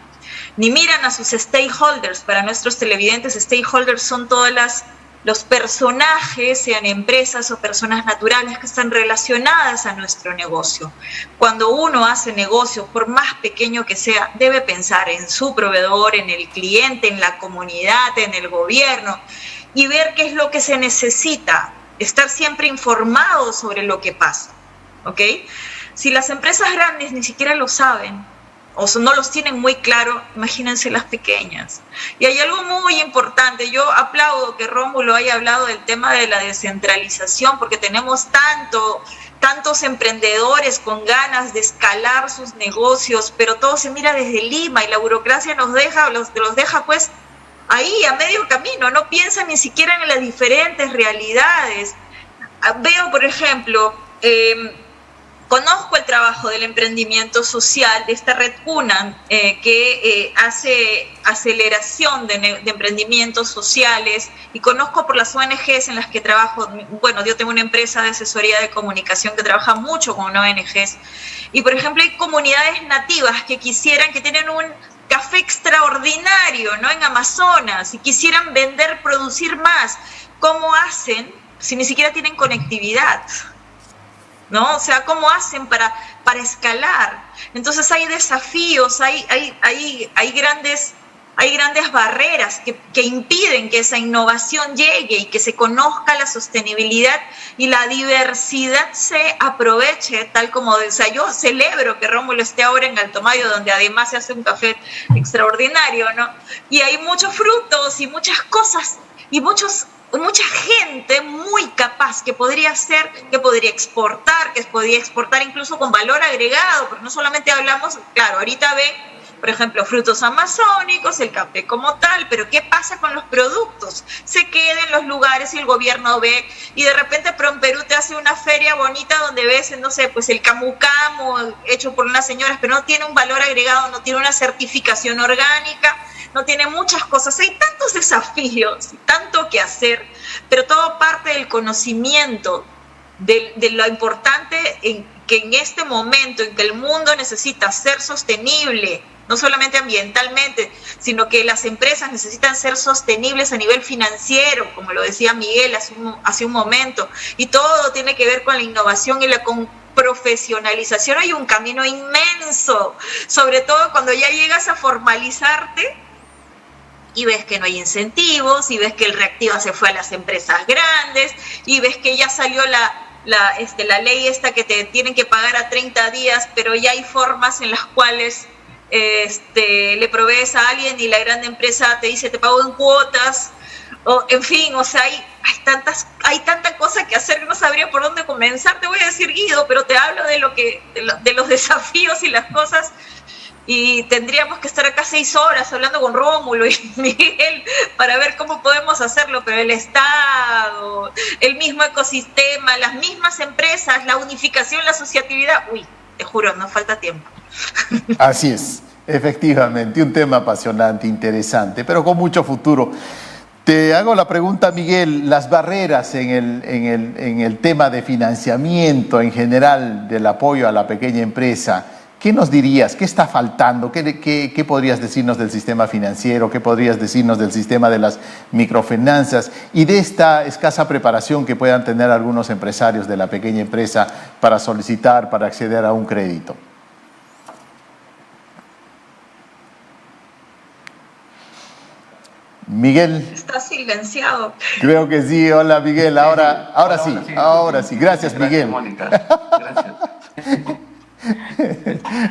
Ni miran a sus stakeholders. Para nuestros televidentes, stakeholders son todas los personajes, sean empresas o personas naturales, que están relacionadas a nuestro negocio. Cuando uno hace negocio, por más pequeño que sea, debe pensar en su proveedor, en el cliente, en la comunidad, en el gobierno, y ver qué es lo que se necesita, estar siempre informado sobre lo que pasa, ¿ok? Si las empresas grandes ni siquiera lo saben, o no los tienen muy claro, imagínense las pequeñas. Y hay algo muy importante, yo aplaudo que Rómulo haya hablado del tema de la descentralización, porque tenemos tantos emprendedores con ganas de escalar sus negocios, pero todo se mira desde Lima, y la burocracia los deja pues ahí a medio camino, no piensan ni siquiera en las diferentes realidades. Veo, por ejemplo, conozco el trabajo del emprendimiento social, de esta red CUNA, que hace aceleración de emprendimientos sociales, y conozco por las ONGs en las que trabajo. Bueno, yo tengo una empresa de asesoría de comunicación que trabaja mucho con ONGs, y por ejemplo hay comunidades nativas que tienen un café extraordinario, ¿no?, en Amazonas, y quisieran producir más. ¿Cómo hacen si ni siquiera tienen conectividad? ¿No? O sea, ¿cómo hacen para escalar? Entonces hay desafíos, hay grandes barreras que impiden que esa innovación llegue y que se conozca la sostenibilidad y la diversidad se aproveche, tal como, o sea, yo celebro que Rómulo esté ahora en Alto Mayo, donde además se hace un café extraordinario, ¿no? Y hay muchos frutos y muchas cosas y mucha gente muy capaz que podría exportar incluso con valor agregado, porque no solamente hablamos, claro, ahorita ven, por ejemplo, frutos amazónicos, el café como tal, pero ¿qué pasa con los productos? Se quedan en los lugares y el gobierno ve, y de repente PROMPERÚ te hace una feria bonita donde ves, no sé, pues el camu camu hecho por unas señoras, pero no tiene un valor agregado, no tiene una certificación orgánica, no tiene muchas cosas. Hay tantos desafíos, tanto que hacer, pero todo parte del conocimiento de lo importante que en este momento en que el mundo necesita ser sostenible, no solamente ambientalmente, sino que las empresas necesitan ser sostenibles a nivel financiero, como lo decía Miguel hace un momento, y todo tiene que ver con la innovación y la profesionalización. Hay un camino inmenso, sobre todo cuando ya llegas a formalizarte y ves que no hay incentivos, y ves que el Reactiva se fue a las empresas grandes, y ves que ya salió la ley esta que te tienen que pagar a 30 días, pero ya hay formas en las cuales le provees a alguien y la gran empresa te dice te pago en cuotas, en fin, o sea, hay tanta cosa que hacer que no sabría por dónde comenzar. Te voy a decir, Guido, pero te hablo de los desafíos y las cosas, y tendríamos que estar acá 6 horas hablando con Rómulo y Miguel para ver cómo podemos hacerlo, pero el Estado, el mismo ecosistema, las mismas empresas, la unificación, la asociatividad, te juro, nos falta tiempo. Así es, efectivamente, un tema apasionante, interesante, pero con mucho futuro. Te hago la pregunta, Miguel, las barreras en el tema de financiamiento en general del apoyo a la pequeña empresa, ¿qué nos dirías? ¿Qué está faltando? ¿Qué podrías decirnos del sistema financiero? ¿Qué podrías decirnos del sistema de las microfinanzas y de esta escasa preparación que puedan tener algunos empresarios de la pequeña empresa para solicitar, para acceder a un crédito? Miguel. Está silenciado. Creo que sí. Hola, Miguel. Ahora sí. Gracias, Miguel. Mónica. Gracias.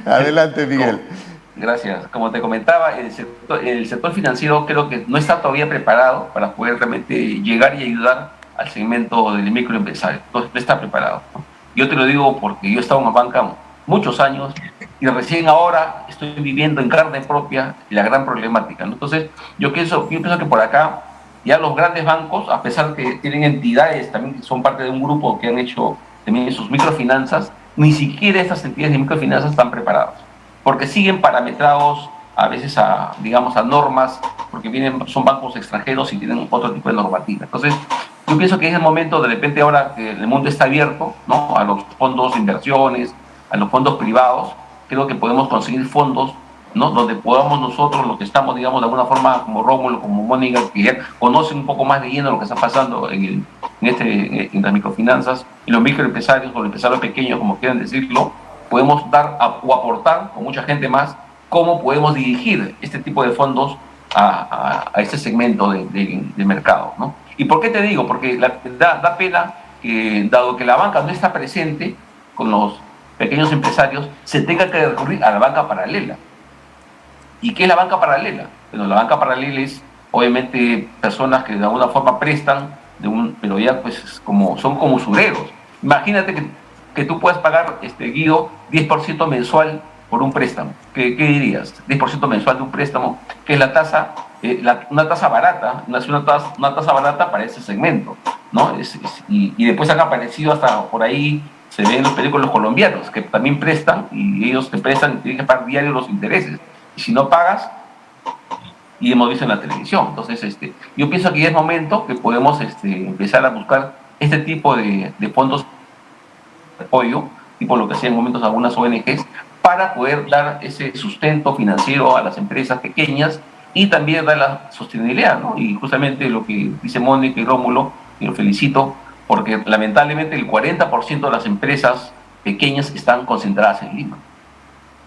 Adelante, Miguel. Gracias. Como te comentaba, el sector financiero creo que no está todavía preparado para poder realmente llegar y ayudar al segmento del microempresario. No está preparado, ¿no? Yo te lo digo porque yo he estado en la banca muchos años y recién ahora estoy viviendo en carne propia la gran problemática, ¿no? Entonces, yo pienso que por acá Ya los grandes bancos, a pesar de que tienen entidades, también son parte de un grupo que han hecho también sus microfinanzas, ni siquiera estas entidades de microfinanzas están preparadas, porque siguen parametrados a veces digamos, a normas, porque son bancos extranjeros y tienen otro tipo de normativa. Entonces, yo pienso que es el momento, de repente ahora que el mundo está abierto, ¿no?, a los fondos de inversiones, a los fondos privados, creo que podemos conseguir fondos, ¿no?, donde podamos nosotros, los que estamos, digamos, de alguna forma, como Rómulo, como Mónica, que ya conocen un poco más de lleno lo que está pasando en las microfinanzas, y los microempresarios o los empresarios pequeños, como quieran decirlo, podemos dar o aportar con mucha gente más cómo podemos dirigir este tipo de fondos a este segmento de mercado, ¿no? ¿Y por qué te digo? Porque da pena que, dado que la banca no está presente con los pequeños empresarios, se tenga que recurrir a la banca paralela. ¿Y qué es la banca paralela? Bueno, la banca paralela es, obviamente, personas que de alguna forma prestan, pero ya pues son como usureros. Imagínate que tú puedas pagar, Guido, 10% mensual por un préstamo. ¿Qué dirías? 10% mensual de un préstamo, que es la tasa, una tasa barata, una tasa barata para ese segmento, ¿no? Y después han aparecido hasta por ahí, se ven en los periódicos los colombianos, que también prestan, y ellos te prestan y tienen que pagar diario los intereses. Y si no pagas, y hemos visto en la televisión. Entonces, yo pienso que ya es momento que podemos empezar a buscar este tipo de fondos de apoyo, tipo lo que hacían en momentos algunas ONGs, para poder dar ese sustento financiero a las empresas pequeñas y también dar la sostenibilidad, ¿no? Y justamente lo que dice Mónica y Rómulo, y lo felicito, porque lamentablemente el 40% de las empresas pequeñas están concentradas en Lima.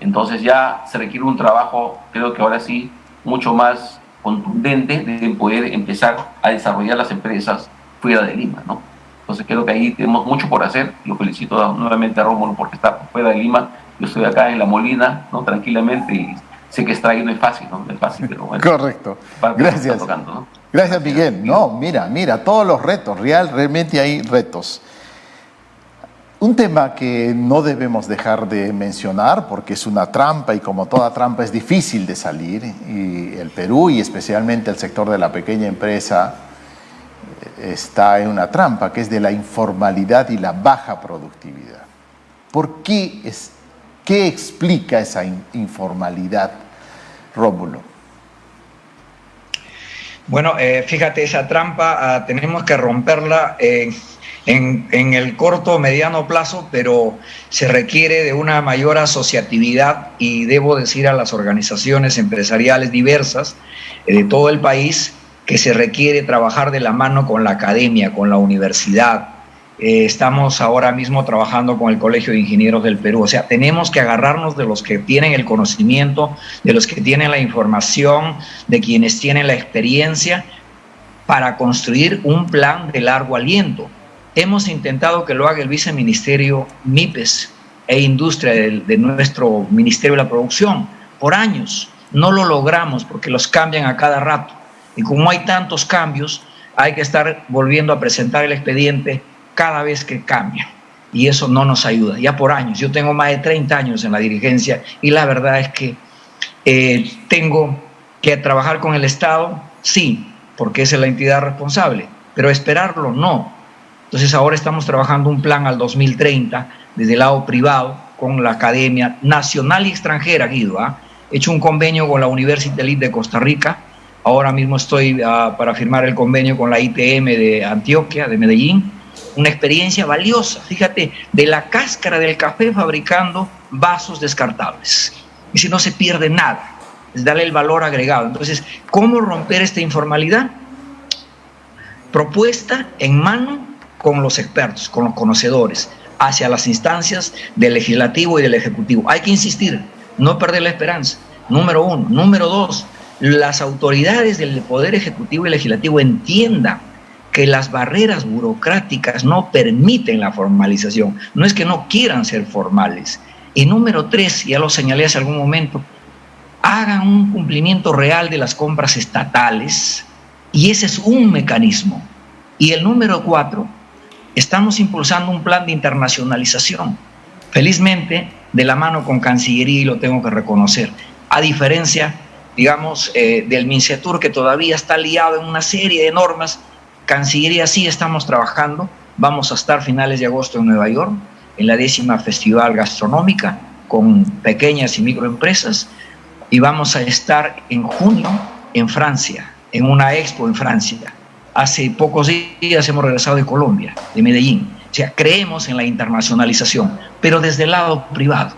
Entonces ya se requiere un trabajo, creo que ahora sí, mucho más contundente de poder empezar a desarrollar las empresas fuera de Lima, ¿no? Entonces creo que ahí tenemos mucho por hacer. Lo felicito nuevamente a Rómulo porque está fuera de Lima. Yo estoy acá en La Molina, ¿no?, tranquilamente, y sé que estar ahí no es fácil, ¿no? No es fácil, pero bueno. Correcto. Gracias. Tocando, ¿no? Gracias, Miguel. No, mira, todos los retos, realmente hay retos. Un tema que no debemos dejar de mencionar porque es una trampa y como toda trampa es difícil de salir, y el Perú y especialmente el sector de la pequeña empresa está en una trampa que es de la informalidad y la baja productividad. ¿Por qué qué explica esa informalidad, Rómulo? Bueno, fíjate, esa trampa tenemos que romperla en el corto o mediano plazo, pero se requiere de una mayor asociatividad, y debo decir a las organizaciones empresariales diversas de todo el país que se requiere trabajar de la mano con la academia, con la universidad. Estamos ahora mismo trabajando con el Colegio de Ingenieros del Perú. O sea, tenemos que agarrarnos de los que tienen el conocimiento, de los que tienen la información, de quienes tienen la experiencia, para construir un plan de largo aliento. Hemos intentado que lo haga el viceministerio MIPES e Industria de nuestro Ministerio de la Producción por años. No lo logramos porque los cambian a cada rato. Y como hay tantos cambios, hay que estar volviendo a presentar el expediente cada vez que cambia, y eso no nos ayuda, ya por años. Yo tengo más de 30 años en la dirigencia y la verdad es que tengo que trabajar con el Estado, sí, porque esa es la entidad responsable, pero esperarlo no. Entonces ahora estamos trabajando un plan al 2030 desde el lado privado con la academia nacional y extranjera, Guido. He hecho un convenio con la University Elite de Costa Rica, ahora mismo estoy para firmar el convenio con la ITM de Antioquia, de Medellín. Una experiencia valiosa, fíjate, de la cáscara del café fabricando vasos descartables. Y si no se pierde nada, es darle el valor agregado. Entonces, ¿cómo romper esta informalidad? Propuesta en mano con los expertos, con los conocedores, hacia las instancias del legislativo y del ejecutivo. Hay que insistir, no perder la esperanza. Número uno. Número dos, las autoridades del poder ejecutivo y legislativo entiendan que las barreras burocráticas no permiten la formalización. No es que no quieran ser formales. Y número tres, ya lo señalé hace algún momento, hagan un cumplimiento real de las compras estatales, y ese es un mecanismo. Y el número cuatro, estamos impulsando un plan de internacionalización, felizmente de la mano con Cancillería, y lo tengo que reconocer, a diferencia digamos, del MINCETUR, que todavía está liado en una serie de normas. Cancillería sí estamos trabajando. Vamos a estar finales de agosto en Nueva York, en la 10ª Festival Gastronómica, con pequeñas y microempresas. Y vamos a estar en junio en Francia, en una expo en Francia. Hace pocos días hemos regresado de Colombia, de Medellín. O sea, creemos en la internacionalización, pero desde el lado privado.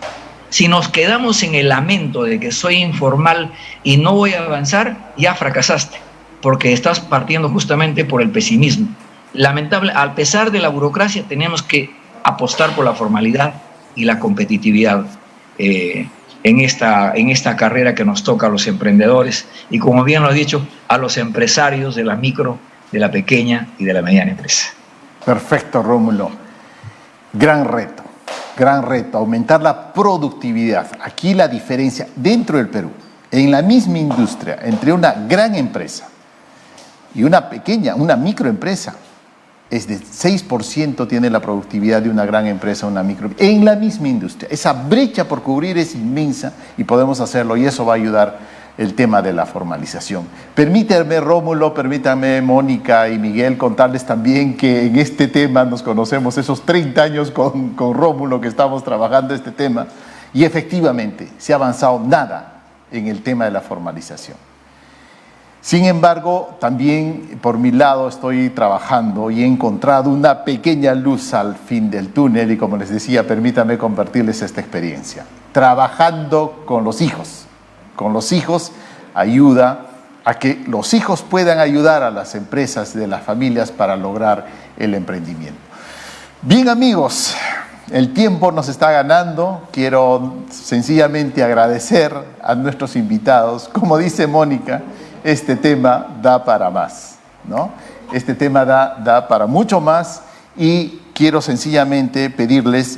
Si nos quedamos en el lamento de que soy informal y no voy a avanzar, ya fracasaste, porque estás partiendo justamente por el pesimismo. Lamentable, a pesar de la burocracia, tenemos que apostar por la formalidad y la competitividad en esta carrera que nos toca a los emprendedores y, como bien lo he dicho, a los empresarios de la micro, de la pequeña y de la mediana empresa. Perfecto, Rómulo. Gran reto, aumentar la productividad. Aquí la diferencia dentro del Perú, en la misma industria, entre una gran empresa y una pequeña, una microempresa, es de 6% tiene la productividad de una gran empresa, una micro, en la misma industria. Esa brecha por cubrir es inmensa y podemos hacerlo, y eso va a ayudar el tema de la formalización. Permítanme, Rómulo, permítanme, Mónica y Miguel, contarles también que en este tema nos conocemos esos 30 años con Rómulo, que estamos trabajando este tema, y efectivamente se ha avanzado nada en el tema de la formalización. Sin embargo, también por mi lado estoy trabajando y he encontrado una pequeña luz al fin del túnel, y como les decía, permítanme compartirles esta experiencia. Trabajando con los hijos. Con los hijos ayuda a que los hijos puedan ayudar a las empresas de las familias para lograr el emprendimiento. Bien, amigos, el tiempo nos está ganando. Quiero sencillamente agradecer a nuestros invitados. Como dice Mónica, este tema da para más, ¿no? Este tema da para mucho más, y quiero sencillamente pedirles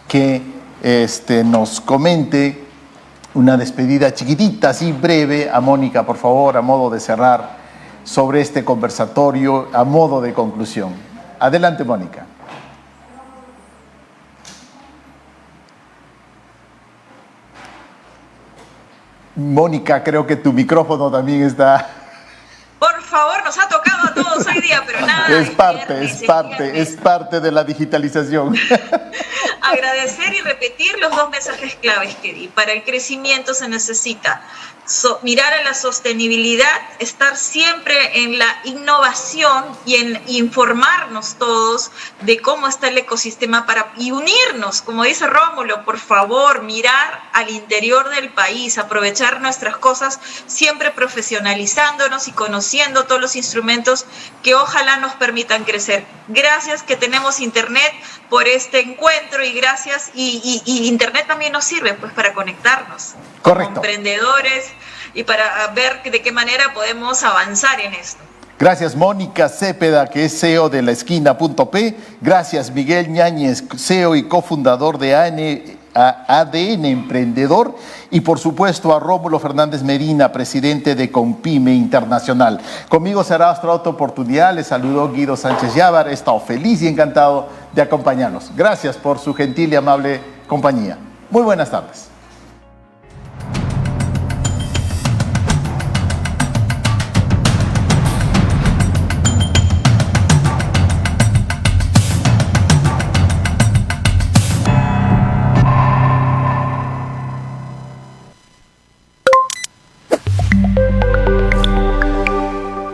que nos comente una despedida chiquitita, así breve, a Mónica, por favor, a modo de cerrar sobre este conversatorio, a modo de conclusión. Adelante, Mónica. Mónica, creo que tu micrófono también está... Por favor, nos ha tocado a todos hoy día, pero nada. Es parte de la digitalización. Agradecer y repetir los 2 mensajes claves que di. Para el crecimiento se necesita mirar a la sostenibilidad, estar siempre en la innovación y en informarnos todos de cómo está el ecosistema y unirnos, como dice Rómulo, por favor, mirar al interior del país, aprovechar nuestras cosas, siempre profesionalizándonos y conociendo todos los instrumentos que ojalá nos permitan crecer. Gracias que tenemos Internet por este encuentro, y gracias, y Internet también nos sirve pues para conectarnos. Correcto. Como emprendedores, y para ver de qué manera podemos avanzar en esto. Gracias, Mónica Cepeda, que es CEO de laesquina.p. Gracias, Miguel Ñáñez, CEO y cofundador de ADN Emprendedor. Y por supuesto a Rómulo Fernández Medina, presidente de Compime Internacional. Conmigo será hasta otra oportunidad. Les saludo Guido Sánchez Llávar. He estado feliz y encantado de acompañarnos. Gracias por su gentil y amable compañía. Muy buenas tardes.